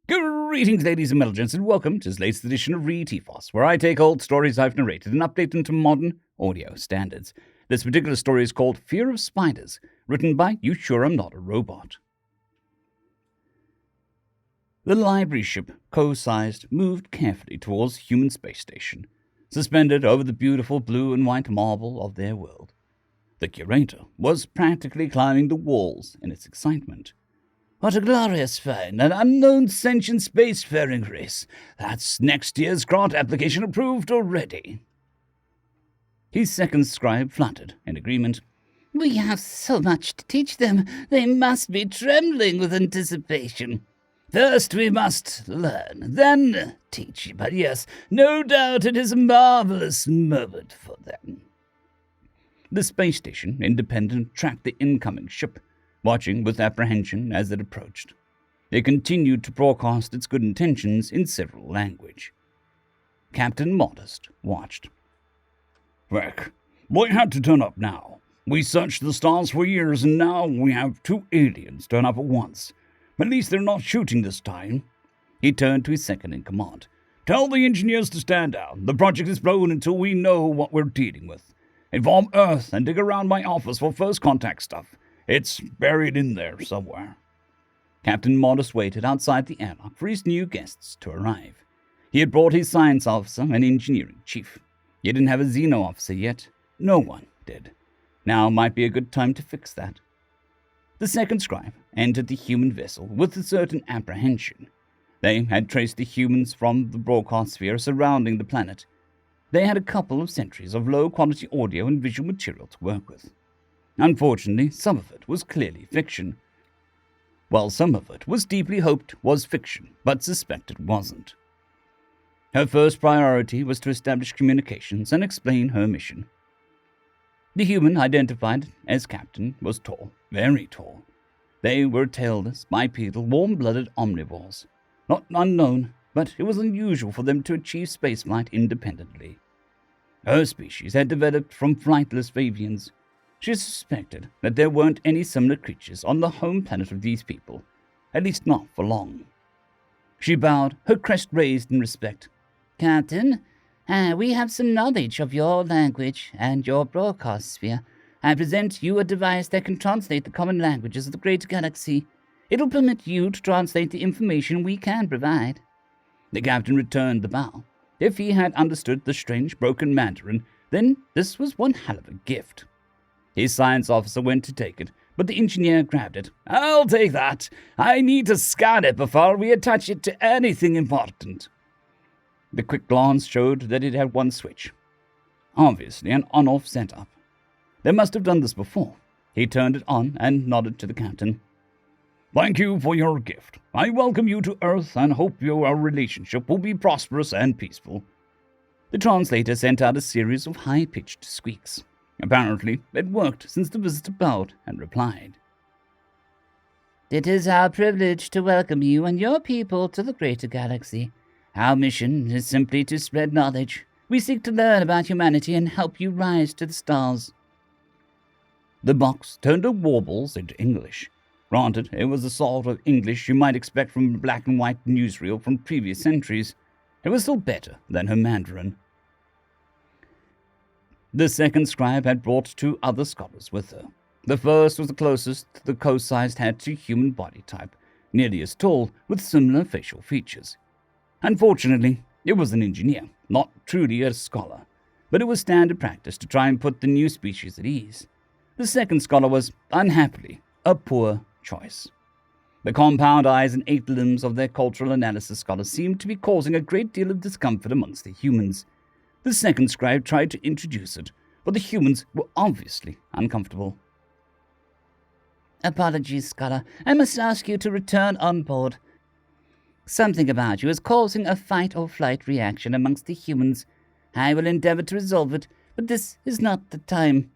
Greetings, ladies and gents, and welcome to this latest edition of Re-Tifos, where I take old stories I've narrated and update them to modern audio standards. This particular story is called Fear of Spiders, written by yousureimnotarobot. The library ship, co-sized, moved carefully towards the human space station, suspended over the beautiful blue and white marble of their world. The curator was practically climbing the walls in its excitement. What a glorious find, an unknown sentient spacefaring race. That's next year's grant application approved already. His second scribe fluttered in agreement. We have so much to teach them. They must be trembling with anticipation. First we must learn, then teach. But yes, no doubt it is a marvelous moment for them. The space station independent tracked the incoming ship, watching with apprehension as it approached. It continued to broadcast its good intentions in several languages. Captain Modest watched. Feck, we had to turn up now. We searched the stars for years, and now we have 2 aliens turn up at once. At least they're not shooting this time. He turned to his second-in-command. Tell the engineers to stand down. The project is blown until we know what we're dealing with. Inform Earth and dig around my office for first contact stuff. It's buried in there somewhere. Captain Modest waited outside the airlock for his new guests to arrive. He had brought his science officer and engineering chief. He didn't have a Xeno officer yet. No one did. Now might be a good time to fix that. The second scribe entered the human vessel with a certain apprehension. They had traced the humans from the broadcast sphere surrounding the planet. They had a couple of centuries of low-quality audio and visual material to work with. Unfortunately, some of it was clearly fiction, while some of it was deeply hoped was fiction, but suspected wasn't. Her first priority was to establish communications and explain her mission. The human identified as captain was tall, very tall. They were tailless, bipedal, warm-blooded omnivores. Not unknown, but it was unusual for them to achieve spaceflight independently. Her species had developed from flightless avians. She suspected that there weren't any similar creatures on the home planet of these people, at least not for long. She bowed, her crest raised in respect. Captain, we have some knowledge of your language and your broadcast sphere. I present you a device that can translate the common languages of the great galaxy. It'll permit you to translate the information we can provide. The captain returned the bow. If he had understood the strange broken Mandarin, then this was one hell of a gift. His science officer went to take it, but the engineer grabbed it. I'll take that. I need to scan it before we attach it to anything important. The quick glance showed that it had one switch. Obviously an on-off setup. They must have done this before. He turned it on and nodded to the captain. Thank you for your gift. I welcome you to Earth and hope your relationship will be prosperous and peaceful. The translator sent out a series of high-pitched squeaks. Apparently, it worked since the visitor bowed and replied. It is our privilege to welcome you and your people to the greater galaxy. Our mission is simply to spread knowledge. We seek to learn about humanity and help you rise to the stars. The box turned her warbles into English. Granted, it was the sort of English you might expect from a black and white newsreel from previous centuries. It was still better than her Mandarin. The second scribe had brought 2 other scholars with her. The first was the closest the co-sized had to human body type, nearly as tall, with similar facial features. Unfortunately, it was an engineer, not truly a scholar, but it was standard practice to try and put the new species at ease. The second scholar was, unhappily, a poor choice. The compound eyes and 8 limbs of their cultural analysis scholars seemed to be causing a great deal of discomfort amongst the humans. The second scribe tried to introduce it, but the humans were obviously uncomfortable. Apologies, Scholar. I must ask you to return on board. Something about you is causing a fight-or-flight reaction amongst the humans. I will endeavor to resolve it, but this is not the time.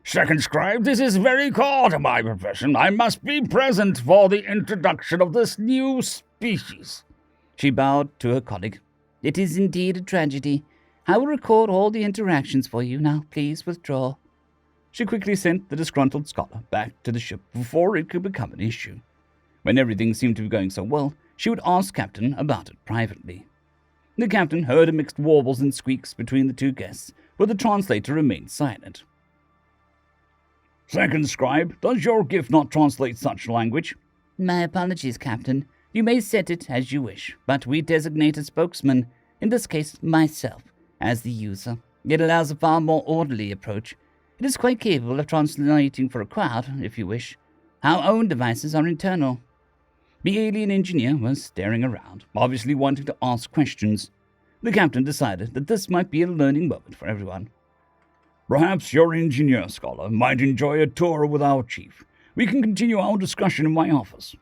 Second scribe, this is very core to my profession. I must be present for the introduction of this new species. She bowed to her colleague. It is indeed a tragedy. I will record all the interactions for you. Now, please withdraw. She quickly sent the disgruntled scholar back to the ship before it could become an issue. When everything seemed to be going so well, she would ask Captain about it privately. The captain heard a mixed warbles and squeaks between the two guests, but the translator remained silent. Second scribe, does your gift not translate such language? My apologies, Captain. You may set it as you wish, but we designate a spokesman, in this case myself, as the user. It allows a far more orderly approach. It is quite capable of translating for a crowd, if you wish. Our own devices are internal. The alien engineer was staring around, obviously wanting to ask questions. The captain decided that this might be a learning moment for everyone. Perhaps your engineer scholar might enjoy a tour with our chief. We can continue our discussion in my office.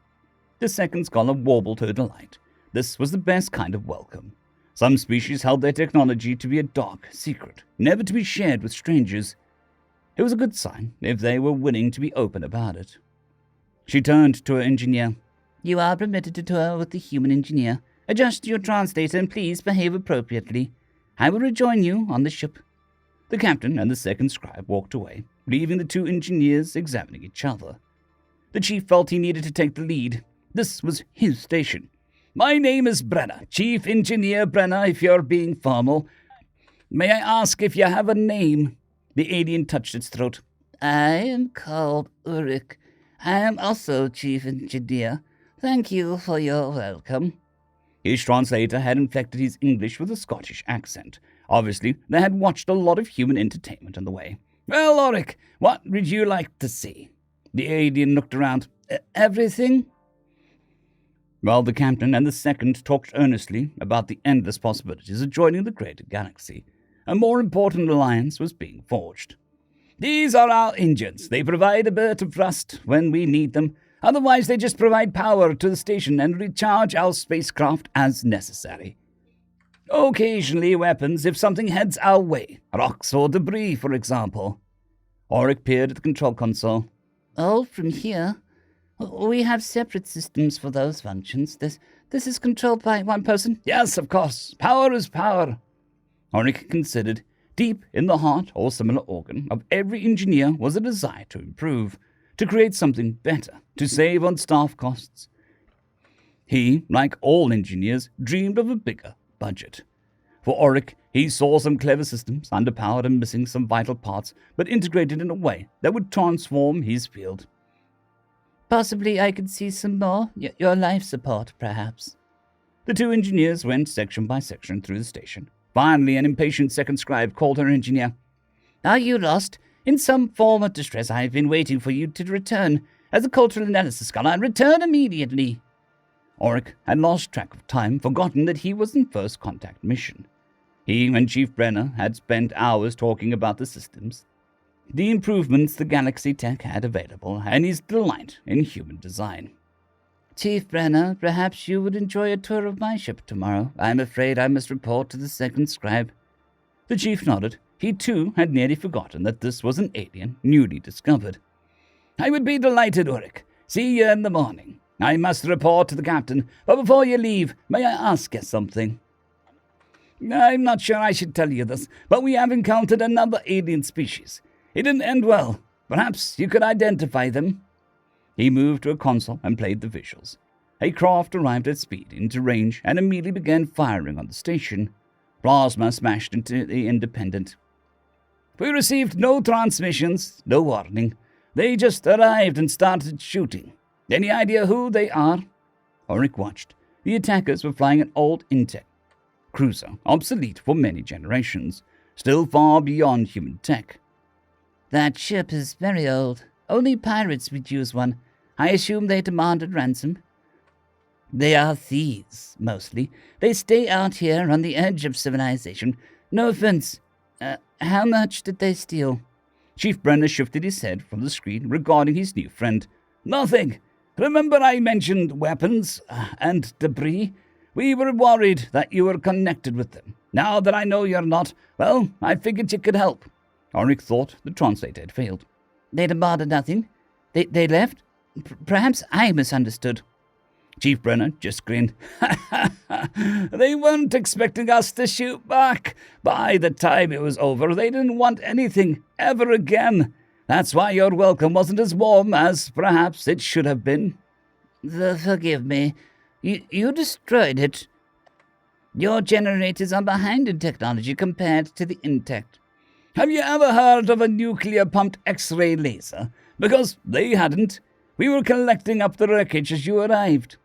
The second scholar warbled her delight. This was the best kind of welcome. Some species held their technology to be a dark secret, never to be shared with strangers. It was a good sign if they were willing to be open about it. She turned to her engineer. You are permitted to tour with the human engineer. Adjust your translator and please behave appropriately. I will rejoin you on the ship. The captain and the second scribe walked away, leaving the two engineers examining each other. The chief felt he needed to take the lead. This was his station. My name is Brenner, Chief Engineer Brenner, if you're being formal. May I ask if you have a name? The alien touched its throat. I am called Ulrich. I am also Chief Engineer. Thank you for your welcome. His translator had inflected his English with a Scottish accent. Obviously, they had watched a lot of human entertainment on the way. Well, Ulrich, what would you like to see? The alien looked around. Everything? While the captain and the second talked earnestly about the endless possibilities of joining the greater galaxy, a more important alliance was being forged. These are our engines. They provide a bit of thrust when we need them. Otherwise, they just provide power to the station and recharge our spacecraft as necessary. Occasionally weapons if something heads our way. Rocks or debris, for example. Ulrich peered at the control console. Oh, from here? We have separate systems for those functions. This is controlled by one person? Yes, of course. Power is power. Ulrich considered. Deep in the heart or similar organ of every engineer was a desire to improve, to create something better, to save on staff costs. He, like all engineers, dreamed of a bigger budget. For Ulrich, he saw some clever systems, underpowered and missing some vital parts, but integrated in a way that would transform his field. Possibly I could see some more. Your life support, perhaps. The two engineers went section by section through the station. Finally, an impatient second scribe called her engineer. Are you lost? In some form of distress, I have been waiting for you to return. As a cultural analysis scholar, return immediately. Ulrich had lost track of time, forgotten that he was in first contact mission. He and Chief Brenner had spent hours talking about the systems, the improvements the Galaxy Tech had available, and his delight in human design. Chief Brenner, perhaps you would enjoy a tour of my ship tomorrow. I'm afraid I must report to the second scribe. The chief nodded. He, too, had nearly forgotten that this was an alien newly discovered. I would be delighted, Ulrich. See you in the morning. I must report to the captain, but before you leave, may I ask you something? I'm not sure I should tell you this, but we have encountered another alien species. It didn't end well. Perhaps you could identify them. He moved to a console and played the visuals. A craft arrived at speed into range and immediately began firing on the station. Plasma smashed into the Independent. We received no transmissions, no warning. They just arrived and started shooting. Any idea who they are? Ulrich watched. The attackers were flying an old Intech cruiser, obsolete for many generations, still far beyond human tech. That ship is very old. Only pirates would use one. I assume they demanded ransom. They are thieves, mostly. They stay out here on the edge of civilization. No offense. How much did they steal? Chief Brenner shifted his head from the screen regarding his new friend. Nothing. Remember I mentioned weapons and debris? We were worried that you were connected with them. Now that I know you're not, well, I figured you could help. Ulrich thought the translator had failed. They demanded nothing? They left? Perhaps I misunderstood. Chief Brenner just grinned. They weren't expecting us to shoot back. By the time it was over, they didn't want anything ever again. That's why your welcome wasn't as warm as perhaps it should have been. Forgive me. You destroyed it. Your generators are behind in technology compared to the intact. Have you ever heard of a nuclear-pumped X-ray laser? Because they hadn't. We were collecting up the wreckage as you arrived.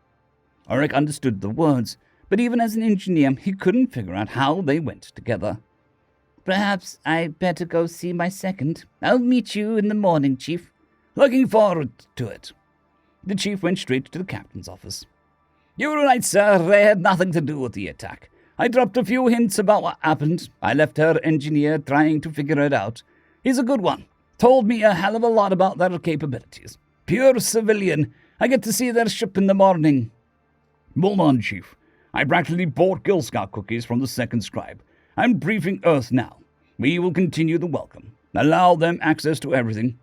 Oric understood the words, but even as an engineer, he couldn't figure out how they went together. Perhaps I better go see my second. I'll meet you in the morning, Chief. Looking forward to it. The chief went straight to the captain's office. You were right, sir. They had nothing to do with the attack. I dropped a few hints about what happened. I left her engineer trying to figure it out. He's a good one. Told me a hell of a lot about their capabilities. Pure civilian. I get to see their ship in the morning. Hold on, Chief. I practically bought Girl Scout cookies from the second scribe. I'm briefing Earth now. We will continue the welcome. Allow them access to everything.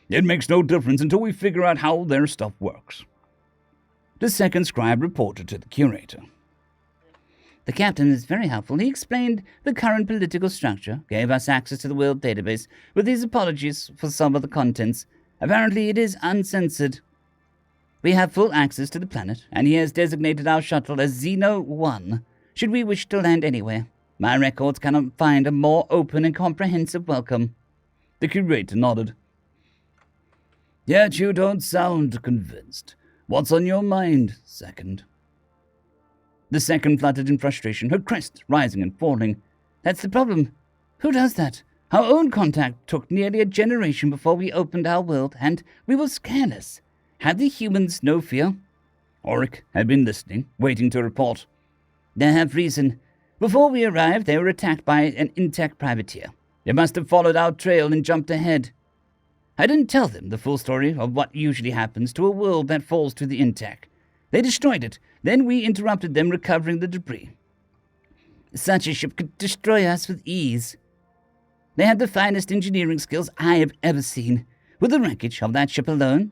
It makes no difference until we figure out how their stuff works. The second scribe reported to the curator. The captain is very helpful. He explained the current political structure, gave us access to the world database, with his apologies for some of the contents. Apparently it is uncensored. We have full access to the planet, and he has designated our shuttle as Xeno 1, should we wish to land anywhere. My records cannot find a more open and comprehensive welcome. The curator nodded. Yet you don't sound convinced. What's on your mind, second? The second fluttered in frustration, her crest rising and falling. That's the problem. Who does that? Our own contact took nearly a generation before we opened our world, and we were careless. Had the humans no fear? Oric had been listening, waiting to report. They have reason. Before we arrived, they were attacked by an intact privateer. They must have followed our trail and jumped ahead. I didn't tell them the full story of what usually happens to a world that falls to the intact. They destroyed it. Then we interrupted them recovering the debris. Such a ship could destroy us with ease. They had the finest engineering skills I have ever seen. With the wreckage of that ship alone,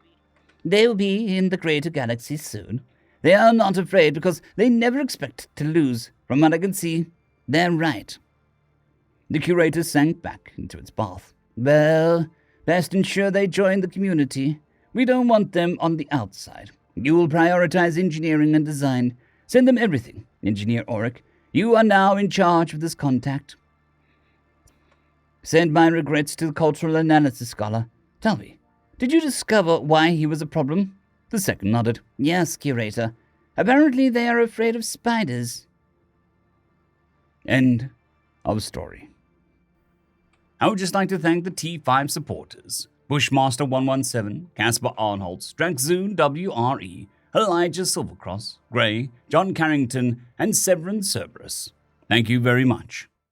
they will be in the greater galaxy soon. They are not afraid because they never expect to lose. From what I can see, they're right. The curator sank back into its bath. Well, best ensure they join the community. We don't want them on the outside. You will prioritize engineering and design. Send them everything, Engineer Oric. You are now in charge of this contact. Send my regrets to the cultural analysis scholar. Tell me, did you discover why he was a problem? The second nodded. Yes, curator. Apparently they are afraid of spiders. End of story. I would just like to thank the T5 supporters. Bushmaster 117, Caspar Arnholtz, Draxzoon WRE, Elijah Silvercross, Gray, John Carrington, and Severin Cerberus. Thank you very much.